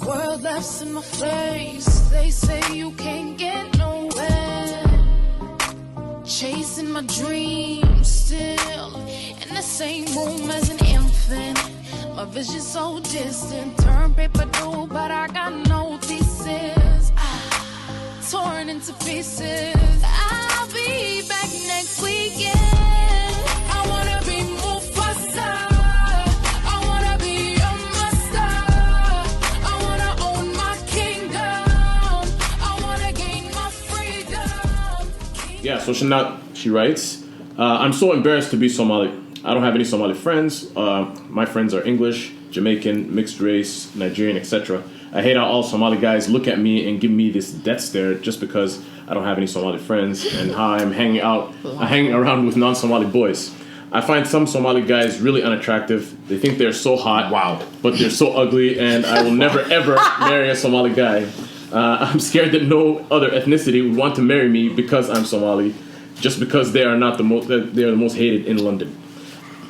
World laughs in my face. They say you can't get nowhere. Chasing my dreams still in the same room as an infant. My vision so distant. Turn paper blue, but I got no thesis. Torn into pieces. I'll be back next weekend. I wanna be Mufasa. I wanna be a master. I wanna own my kingdom. I wanna gain my freedom. Yeah, so she writes, I'm so embarrassed to be Somali. I don't have any Somali friends. My friends are English, Jamaican, mixed race, Nigerian, etc. I hate how all Somali guys look at me and give me this death stare just because I don't have any Somali friends and how I'm hanging around with non-Somali boys. I find some Somali guys really unattractive. They think they're so hot, but they're so ugly, and I will never ever marry a Somali guy. I'm scared that no other ethnicity would want to marry me because I'm Somali, just because they are not the most hated in London.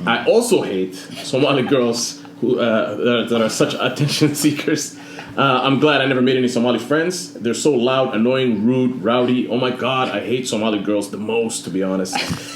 I also hate Somali girls who that are such attention seekers. I'm glad I never made any Somali friends. They're so loud, annoying, rude, rowdy. Oh my God, I hate Somali girls the most, to be honest.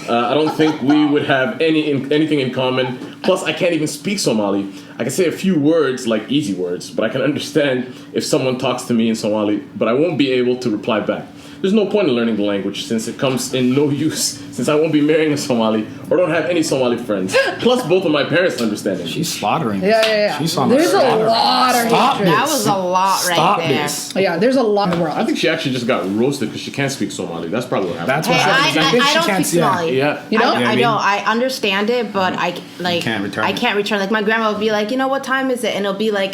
I don't think we would have anything in common. Plus, I can't even speak Somali. I can say a few words, like easy words, but I can understand if someone talks to me in Somali, but I won't be able to reply back. There's no point in learning the language since it comes in no use, since I won't be marrying a Somali or don't have any Somali friends. Plus, both of my parents understand it. She's slaughtering. Yeah. She's on There's a lot of hatred. That was a lot right there. This. Yeah, there's a lot in the world. I think she actually just got roasted because she can't speak Somali. That's probably what happened. That's what happens. I think I she don't can't speak Somali. Yeah. You know? I know. I understand it, but I can't return. I can't return. Like my grandma would be like, you know, what time is it? And it'll be like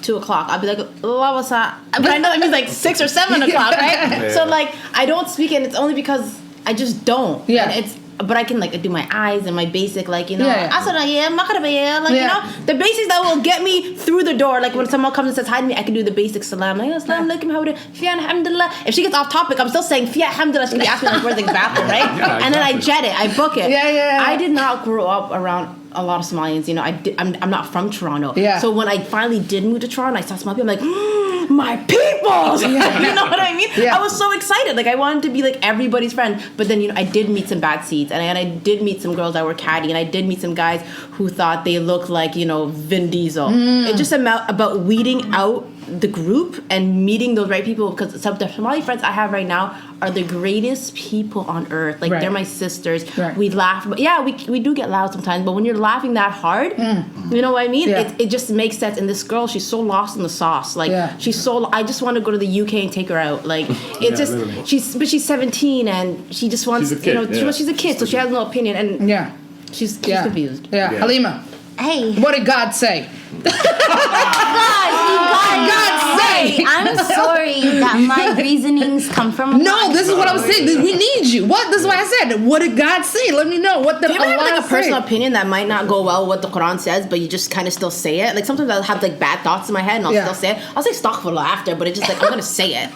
2 o'clock. I'll be like, what's that? But I know it means like 6 or 7 o'clock, right? Yeah. So like I don't speak it. And it's only because I just don't. Yeah. And but I can like do my eyes and my basic like you know Yeah. you know the basics that will get me through the door. Like when someone comes and says hi to me, I can do the basic salam like assalamu alaikum how are you fiya alhamdulillah. If she gets off topic, I'm still saying fiya alhamdulillah. She asks me like where's the bathroom, right? Yeah, and then I jet it, I book it. Yeah. I did not grow up around a lot of Somalians, you know. I'm not from Toronto. Yeah. So when I finally did move to Toronto, I saw Somali people, I'm like, my people! You know what I mean? Yeah. I was so excited. Like I wanted to be like everybody's friend. But then, you know, I did meet some bad seeds, and I did meet some girls that were catty, and I did meet some guys who thought they looked like, you know, Vin Diesel. It's just about weeding out the group and meeting those right people, because some of the Somali friends I have right now are the greatest people on earth. Like they're my sisters. Right. We laugh, but yeah, we do get loud sometimes. But when you're laughing that hard, you know what I mean? Yeah. It just makes sense. And this girl, she's so lost in the sauce. Like she's so. I just want to go to the UK and take her out. Like it's just literally. she's 17 and she just wants She's a kid, she's a kid, so she has no opinion and she's confused. Yeah. Halima. Hey, What did God say? God say, I'm sorry that my reasonings come from. No, this is what I was saying. We need you. What? This is what I said. What did God say? Let me know. What did do you ever have Allah like a personal say? opinion that might not go well with what the Quran says, but you just kind of still say it? Like sometimes I'll have like bad thoughts in my head and I'll still say it. I'll say astaghfirullah after, but it's just like I'm gonna say it.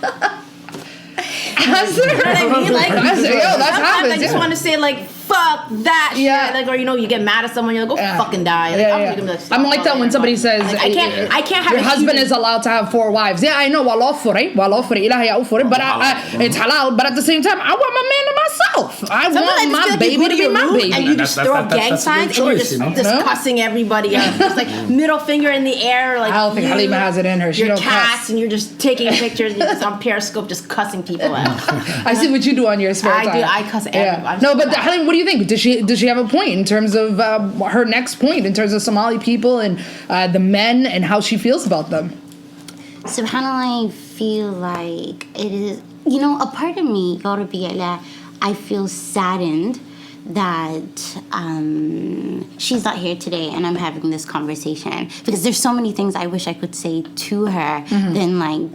You know what I mean? Like That's sometimes happens. I just want to say like fuck that shit. Like, or you know, you get mad at someone, you're like, go fucking die. Like, I'm like that when somebody says like, I can't have your husband is allowed to have 4 wives. Yeah, I know. Wallah for it, but it's halal. But at the same time, I want my man to myself. I want my baby to be my baby. And you just throw gang signs and you're just discussing everybody else. Just like middle finger in the air. Like I don't think Halima has it in her. She your don't cats cuss. and you're just taking pictures and you're just on Periscope just cussing people out. I see what you do on your spare time. I do. I cuss everybody. No, but Halima, what do you think? Does she have a point in terms of her next point in terms of Somali people and the men and how she feels about them? SubhanAllah, I feel like it is, you know, a part of me, Ya Rabbi Allah, I feel saddened that she's not here today and I'm having this conversation, because there's so many things I wish I could say to her. Then like,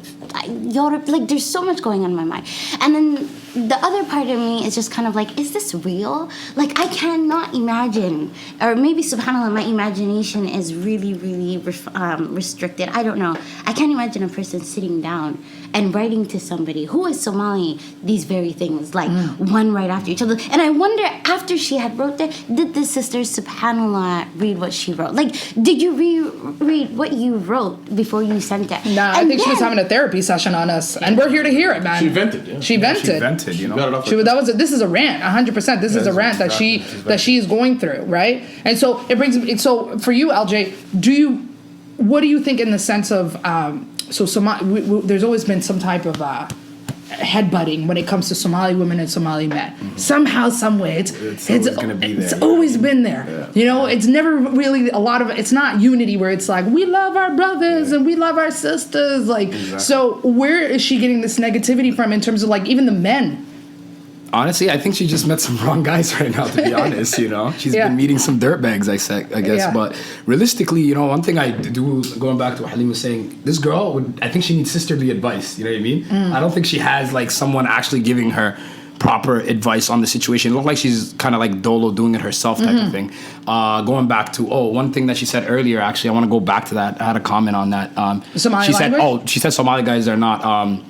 Ya Rabbi, like there's so much going on in my mind. And then the other part of me is just kind of like, is this real? Like, I cannot imagine, or maybe subhanAllah, my imagination is really, really restricted. I don't know. I can't imagine a person sitting down and writing to somebody who is Somali these very things, like one right after each other. And I wonder, after she had wrote that, did the sisters, subhanAllah, read what she wrote? Like, did you reread what you wrote before you sent it? Nah, I think she was having a therapy session on us, and we're here to hear it, man. She vented. Yeah. She vented. You know. This is a rant, 100%. This is a rant that she is going through, right? And so it brings. So for you, LJ, what do you think in the sense of there's always been some type of headbutting when it comes to Somali women and Somali men. Mm-hmm. Somehow, some way, it's always gonna be there. It's always been there. Yeah. You know, it's never really it's not unity where it's like we love our brothers and we love our sisters. Like, so where is she getting this negativity from in terms of like even the men? Honestly, I think she just met some wrong guys right now, to be honest, you know. She's been meeting some dirtbags, I guess. Yeah. But realistically, you know, one thing I do, going back to what Halim was saying, this girl, I think she needs sisterly advice, you know what I mean? I don't think she has, like, someone actually giving her proper advice on the situation. It looked like she's kind of like Dolo doing it herself type of thing. Going back to, one thing that she said earlier, actually, I want to go back to that. I had a comment on that. Somali language? She said Somali guys are not...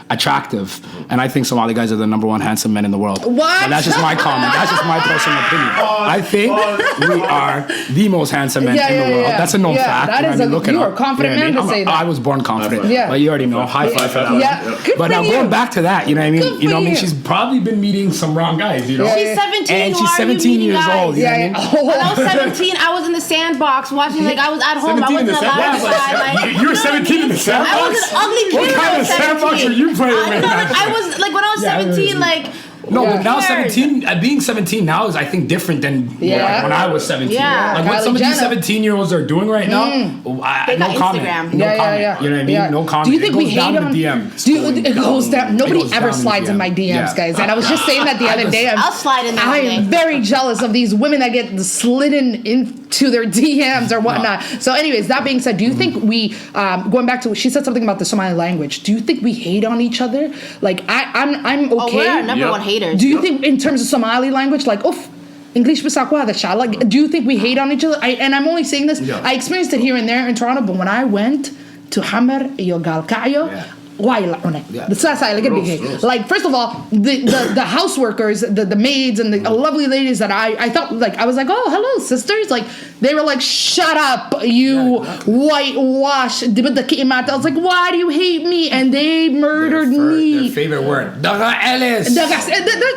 attractive, and I think Somali guys are the number one handsome men in the world. What? But that's just my comment. That's just my personal opinion. I think we are the most handsome men in the world. That's a known fact. That is you are a confident man to say that. I was born confident. But you already know. High five for that. Yeah. But now going back to that, you know what I mean? She's probably been meeting some wrong guys, you know? She's 17. And she's 17 years old. You know what I mean? When I was 17, I was in the sandbox watching, like, I was at home. I wasn't allowed outside. You were 17 in the sandbox? I was an ugly kid. What kind of sandbox are you playing right now? I was like when I was 17, like. No, but now 17, being 17 now is, I think, different than like, when I was 17. Yeah. Like what some of these 17-year-olds are doing right now, no comment. Instagram. No comment. You know what I mean? No comment. Do you think we hate on DMs? It goes down. Nobody ever slides in my DMs, guys. And I was just saying that the other day. I'll slide in there. I am very jealous of these women that get slidden into their DMs or whatnot. So anyways, that being said, do you think we, going back to, she said something about the Somali language. Do you think we hate on each other? Like, I'm okay. Oh, we're our number one haters. Do you think in terms of Somali language, like, English like, do you think we hate on each other? And I'm only saying this, I experienced it here and there in Toronto, but when I went to Hamar, like, first of all, the house workers, the maids and the lovely ladies that I thought, like, I was like, oh, hello, sisters. Like, they were like, shut up, you whitewash. I was like, why do you hate me? And they murdered me. Their favorite word, Daga Ellis. That's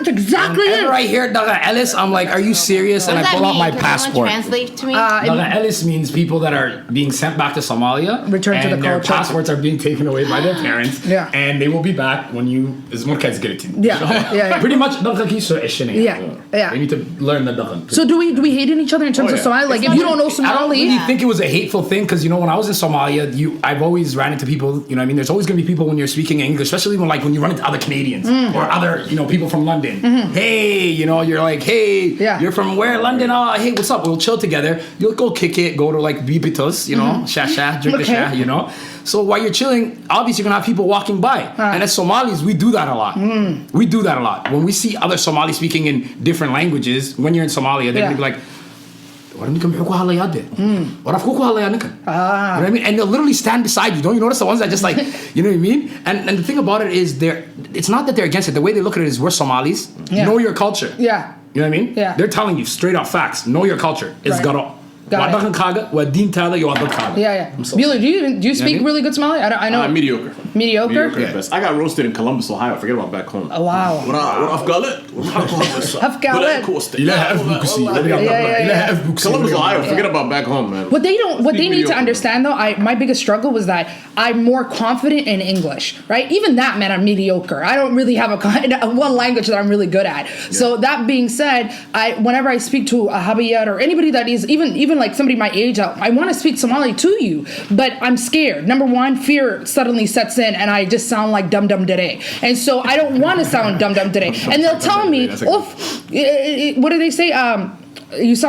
exactly it. Whenever I hear Daga Ellis, I'm like, are you serious? And I pull out my passport. Translate to me. Daga Ellis means people that are being sent back to Somalia. Return to the culture. And their passports are being taken away by their parents. Yeah. And they will be back when you... Yeah. Pretty much, they need to learn the Daga. So do we hate each other in terms of Somali? Like, if you don't know Somali... I don't really think it was a hateful thing, because, you know, when I was in Somalia, I've always ran into people, you know what I mean? There's always going to be people when you're speaking English, especially when you run into other Canadians or other, you know, people from London. Hey, you know, you're like, hey, you're from where? London? Oh, hey, what's up? We'll chill together. You'll go kick it, go to like Bibitos, you know, drink the shah, you know? So while you're chilling, obviously you're going to have people walking by. And as Somalis, we do that a lot. We do that a lot. When we see other Somalis speaking in different languages, when you're in Somalia, they'll be like, what do you know what I mean? And they'll literally stand beside you. Don't you notice the ones that just like, you know what I mean? And the thing about it is, it's not that they're against it. The way they look at it is, we're Somalis. Know your culture. Yeah. You know what I mean? Yeah. They're telling you straight up facts. Know your culture. It's garo. Yeah. Billy, do you speak really good Somali? I know. Mediocre. Mediocre? Yeah. I got roasted in Columbus, Ohio. Forget about back home. Oh, wow. Columbus, Ohio. Forget about back home, man. What they need to understand, though, my biggest struggle was that I'm more confident in English, right? Even that, man, I'm mediocre. I don't really have one language that I'm really good at. So that being said, whenever I speak to a Habiyat or anybody that is even like somebody my age, I want to speak Somali to you, but I'm scared. Number one, fear suddenly sets in, and I just sound like dum dum dere, and so I don't want to sound dum dum dere. And they'll tell me, what do they say?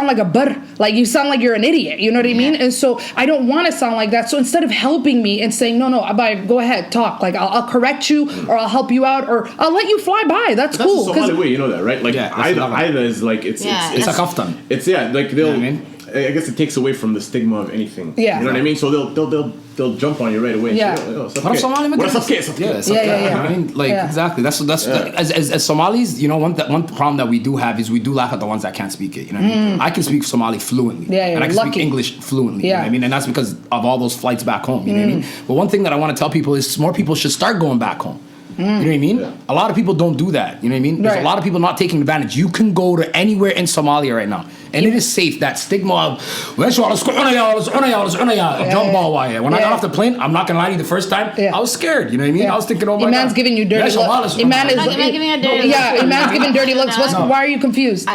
like a burr. Like you sound like you're an idiot. You know what I mean? And so I don't want to sound like that. So instead of helping me and saying, no, Abai, go ahead, talk. Like I'll correct you or I'll help you out or I'll let you fly by. That's cool. That's the Somali way, you know that, right? Like Aida is like it's a kaftan. It's like they'll. You know what I mean? I guess it takes away from the stigma of anything. Yeah. You know what I mean? So they'll jump on you right away. Yeah. What I mean, like exactly. That's as Somalis, you know, one problem that we do have is we do laugh at the ones that can't speak it. You know what I mean? I can speak Somali fluently. And I can speak English fluently. You know what I mean? And that's because of all those flights back home. You know what I mean? But one thing that I want to tell people is more people should start going back home. You know what I mean? Yeah. A lot of people don't do that. You know what I mean? There's a lot of people not taking advantage. You can go to anywhere in Somalia right now. And it is safe. That stigma of when I got off the plane, I'm not gonna lie to you, the first time, I was scared. You know what I mean? I was thinking, oh my God. Iman's giving you dirty looks. Iman's giving dirty looks. Why are you confused? I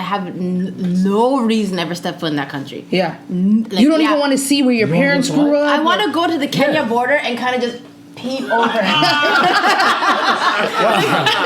have no reason to ever step foot in that country. Yeah. You don't even want to see where your parents grew up. I want to go to the Kenya border and kind of just peep over.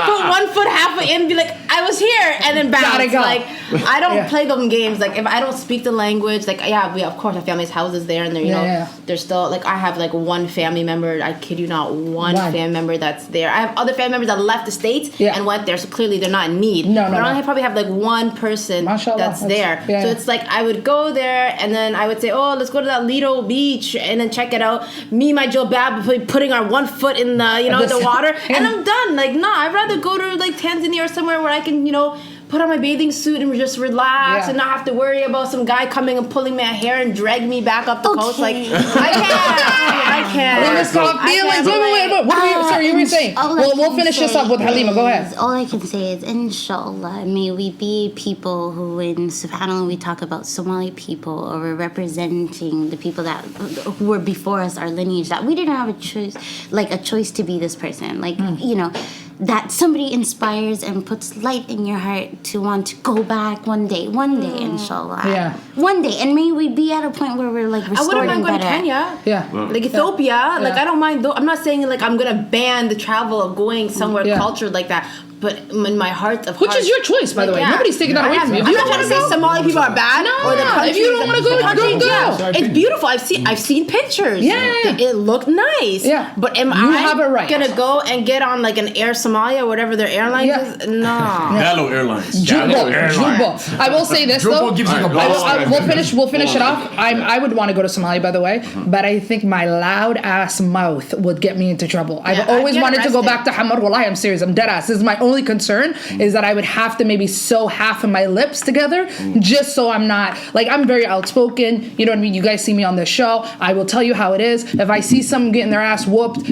Put 1 foot halfway in, be like, I was here, and then bounce. Like I don't play those games. Like if I don't speak the language, like we of course our family's houses there, and they're they're still like I have like one family member. I kid you not, one family member that's there. I have other family members that left the States and went there, so clearly they're not in need. I probably have like one person that's there. So it's like I would go there, and then I would say, oh, let's go to that Lido beach, and then check it out. Me, my Jobab, putting our 1 foot in the the water, and I'm done. Like I'd rather go to like Tanzania or somewhere where I can put on my bathing suit and just relax and not have to worry about some guy coming and pulling my hair and drag me back up the coast. Like I can't. Let's talk feelings. Wait. Sorry, you were saying. We'll finish this up with Halima. Go ahead. All I can say is, inshallah, may we be people who, in subhanAllah, we talk about Somali people, or we're representing the people who were before us, our lineage, that we didn't have a choice to be this person. Like, that somebody inspires and puts light in your heart to want to go back one day, inshallah. Yeah. One day. And may we be at a point where we're like restored. I wouldn't mind going to Kenya. Yeah. Like Ethiopia. Yeah. Like I don't mind I'm not saying like I'm gonna ban the travel of going somewhere cultured like that. But in my heart of hearts, which is your choice, by the way. Nobody's taking that away from you. I'm not trying to say Somali people are bad. No, if you don't want to go, don't go. It's beautiful. I've seen pictures. Yeah, it looked nice. Yeah, but am I gonna go and get on like an Air Somalia or whatever their airline is? No. Gallo Airlines. Jumbo. I will say this though. We'll finish it off. I would want to go to Somalia, by the way, but I think my loud ass mouth would get me into trouble. I've always wanted to go back to Hamar. Wallahi, I'm serious. I'm dead ass. This is my only concern is that I would have to maybe sew half of my lips together just so I'm not like I'm very outspoken. You know what I mean? You guys see me on this show. I will tell you how it is. If I see someone getting their ass whooped,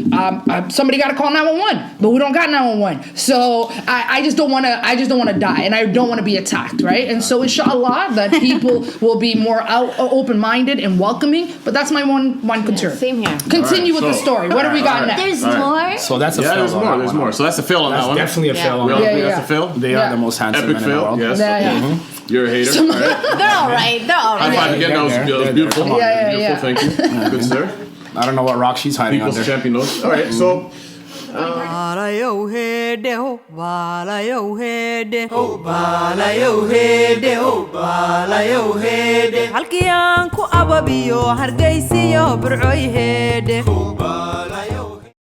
somebody got to call 911. But we don't got 911, so I just don't want to. I just don't want to die, and I don't want to be attacked, right? And so inshallah that people will be more open-minded and welcoming. But that's my one concern. Same here. Continue with the story. What have we got next? There's more. So that's a fail. There's more. So that's a fail on that one. Definitely a fail on that. That's a fail. They are the most handsome epic men fail. in the world. Yes. You're a hater. They're all right. High five again. That was beautiful. Beautiful. Thank you. Good sir. I don't know what rock she's hiding People's under. champion knows. All right. So. halkii aan ku ababiyo hargeysiyo burcoy heedhe